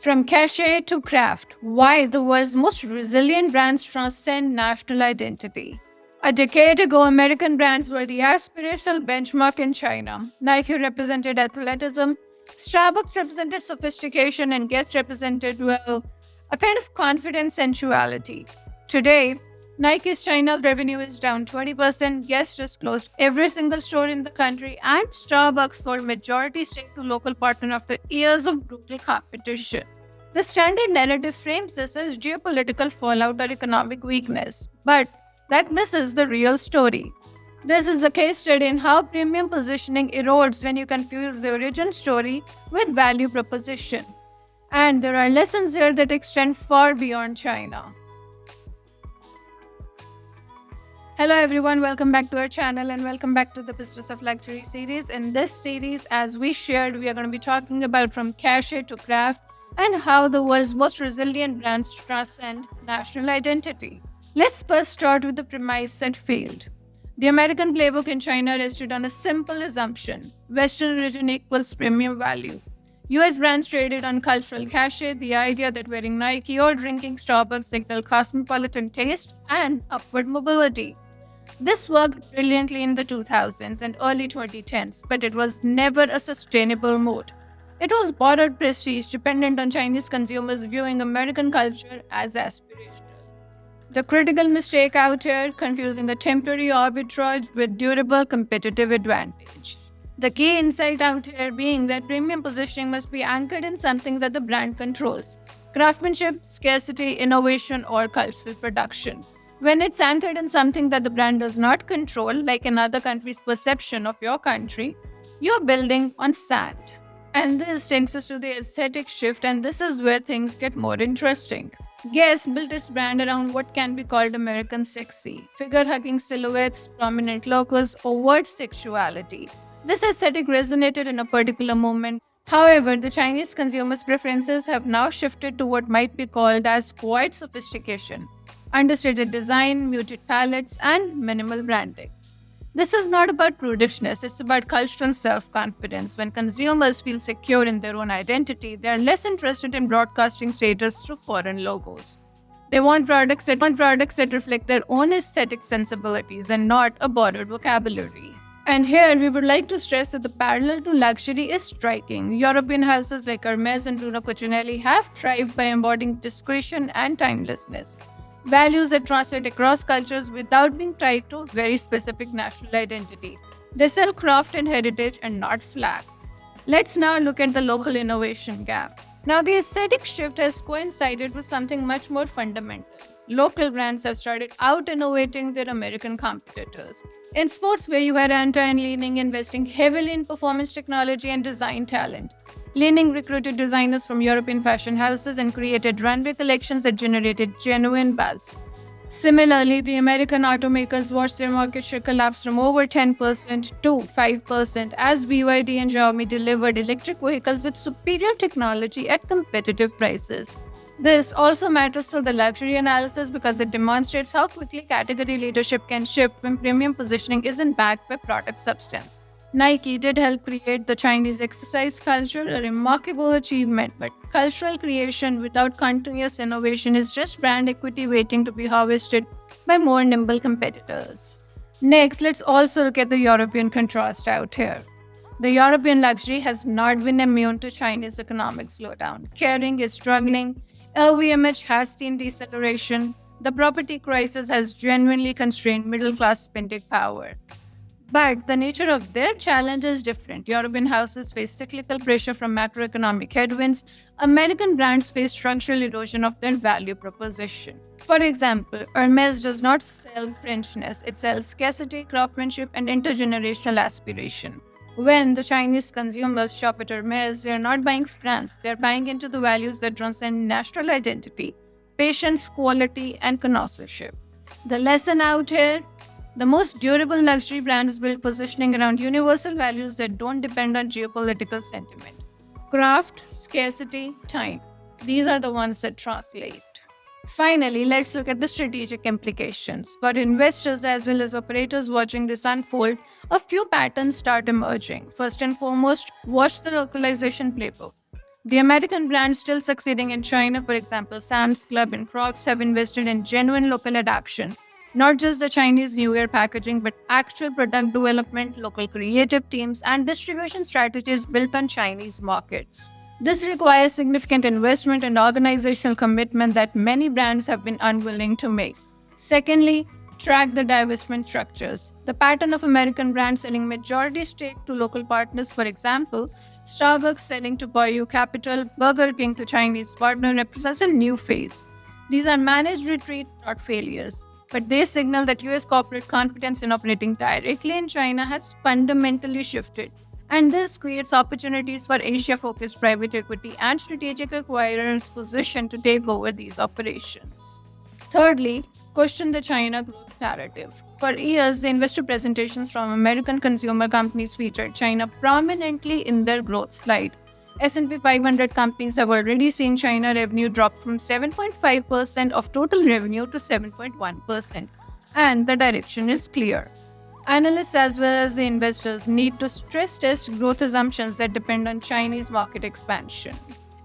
From cachet to craft, why the world's most resilient brands transcend national identity. A decade ago, American brands were the aspirational benchmark in China. Nike represented athleticism, Starbucks represented sophistication, and Guess represented, well, a kind of confident sensuality. Today, Nike's China's revenue is down 20%, Guess just closed every single store in the country, and Starbucks sold majority stake to local partner after years of brutal competition. The standard narrative frames this as geopolitical fallout or economic weakness, but that misses the real story. This is a case study in how premium positioning erodes when you confuse the origin story with value proposition. And there are lessons here that extend far beyond China. Hello everyone, welcome back to our channel and welcome back to the Business of Luxury series. In this series, as we shared, we are going to be talking about from cachet to craft and how the world's most resilient brands transcend national identity. Let's first start with the premise set failed. The American playbook in China rested on a simple assumption: Western origin equals premium value. US brands traded on cultural cachet, the idea that wearing Nike or drinking Starbucks signaled cosmopolitan taste and upward mobility. This worked brilliantly in the 2000s and early 2010s, but it was never a sustainable mode. It was borrowed prestige dependent on Chinese consumers viewing American culture as aspirational. The critical mistake out here, confusing a temporary arbitrage with durable competitive advantage. The key insight out here being that premium positioning must be anchored in something that the brand controls: craftsmanship, scarcity, innovation, or cultural production. When it's anchored in something that the brand does not control, like another country's perception of your country, you're building on sand. And this takes us to the aesthetic shift, and this is where things get more interesting. Guess built its brand around what can be called American sexy: figure-hugging silhouettes, prominent logos, overt sexuality. This aesthetic resonated in a particular moment. However, the Chinese consumers' preferences have now shifted to what might be called as quiet sophistication: understated design, muted palettes, and minimal branding. This is not about prudishness, it's about cultural self-confidence. When consumers feel secure in their own identity, they are less interested in broadcasting status through foreign logos. They want products that reflect their own aesthetic sensibilities and not a borrowed vocabulary. And here we would like to stress that the parallel to luxury is striking. European houses like Hermes and Bruno Cucinelli have thrived by embodying discretion and timelessness, values that translate across cultures without being tied to a very specific national identity. They sell craft and heritage and not flags. Let's now look at the local innovation gap. Now, the aesthetic shift has coincided with something much more fundamental. Local brands have started out-innovating their American competitors. In sportswear, you had Anta investing heavily in performance technology and design talent. Li-Ning recruited designers from European fashion houses and created runway collections that generated genuine buzz. Similarly, the American automakers watched their market share collapse from over 10% to 5% as BYD and Xiaomi delivered electric vehicles with superior technology at competitive prices. This also matters for the luxury analysis because it demonstrates how quickly category leadership can shift when premium positioning isn't backed by product substance. Nike did help create the Chinese exercise culture, a remarkable achievement, but cultural creation without continuous innovation is just brand equity waiting to be harvested by more nimble competitors. Next, let's also look at the European contrast out here. The European luxury has not been immune to Chinese economic slowdown. Kering is struggling, LVMH has seen deceleration, the property crisis has genuinely constrained middle-class spending power. But the nature of their challenge is different. European houses face cyclical pressure from macroeconomic headwinds. American brands face structural erosion of their value proposition. For example, Hermes does not sell Frenchness. It sells scarcity, craftsmanship, and intergenerational aspiration. When the Chinese consumers shop at Hermes, they are not buying France. They are buying into the values that transcend national identity: patience, quality, and connoisseurship. The lesson out here: the most durable luxury brands build positioning around universal values that don't depend on geopolitical sentiment. Craft, scarcity, time. These are the ones that translate. Finally, let's look at the strategic implications. For investors as well as operators watching this unfold, a few patterns start emerging. First and foremost, watch the localization playbook. The American brands still succeeding in China, for example, Sam's Club and Crocs, have invested in genuine local adaptation. Not just the Chinese New Year packaging, but actual product development, local creative teams, and distribution strategies built on Chinese markets. This requires significant investment and organizational commitment that many brands have been unwilling to make. Secondly, track the divestment structures. The pattern of American brands selling majority stake to local partners, for example, Starbucks selling to Boyu Capital, Burger King to Chinese partner, represents a new phase. These are managed retreats, not failures, but they signal that US corporate confidence in operating directly in China has fundamentally shifted. And this creates opportunities for Asia focused private equity and strategic acquirers positioned to take over these operations. Thirdly, question the China growth narrative. For years, the investor presentations from American consumer companies featured China prominently in their growth slide. S&P 500 companies have already seen China revenue drop from 7.5% of total revenue to 7.1%, and the direction is clear. Analysts as well as the investors need to stress test growth assumptions that depend on Chinese market expansion.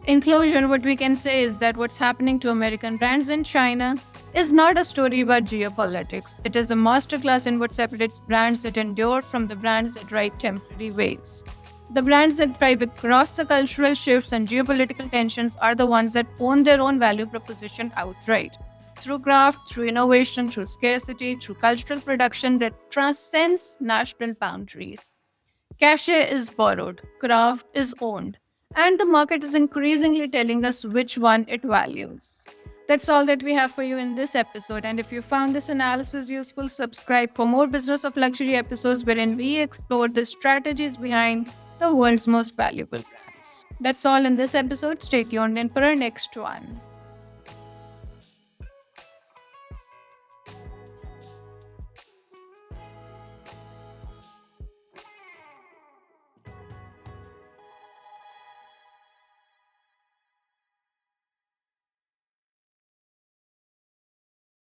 In closure, what we can say is that what's happening to American brands in China is not a story about geopolitics. It is a masterclass in what separates brands that endure from the brands that ride temporary waves. The brands that thrive across the cultural shifts and geopolitical tensions are the ones that own their own value proposition outright. Through craft, through innovation, through scarcity, through cultural production that transcends national boundaries. Cachet is borrowed, craft is owned, and the market is increasingly telling us which one it values. That's all that we have for you in this episode. And if you found this analysis useful, subscribe for more Business of Luxury episodes wherein we explore the strategies behind the world's most valuable brands. That's all in this episode. Stay tuned in for our next one.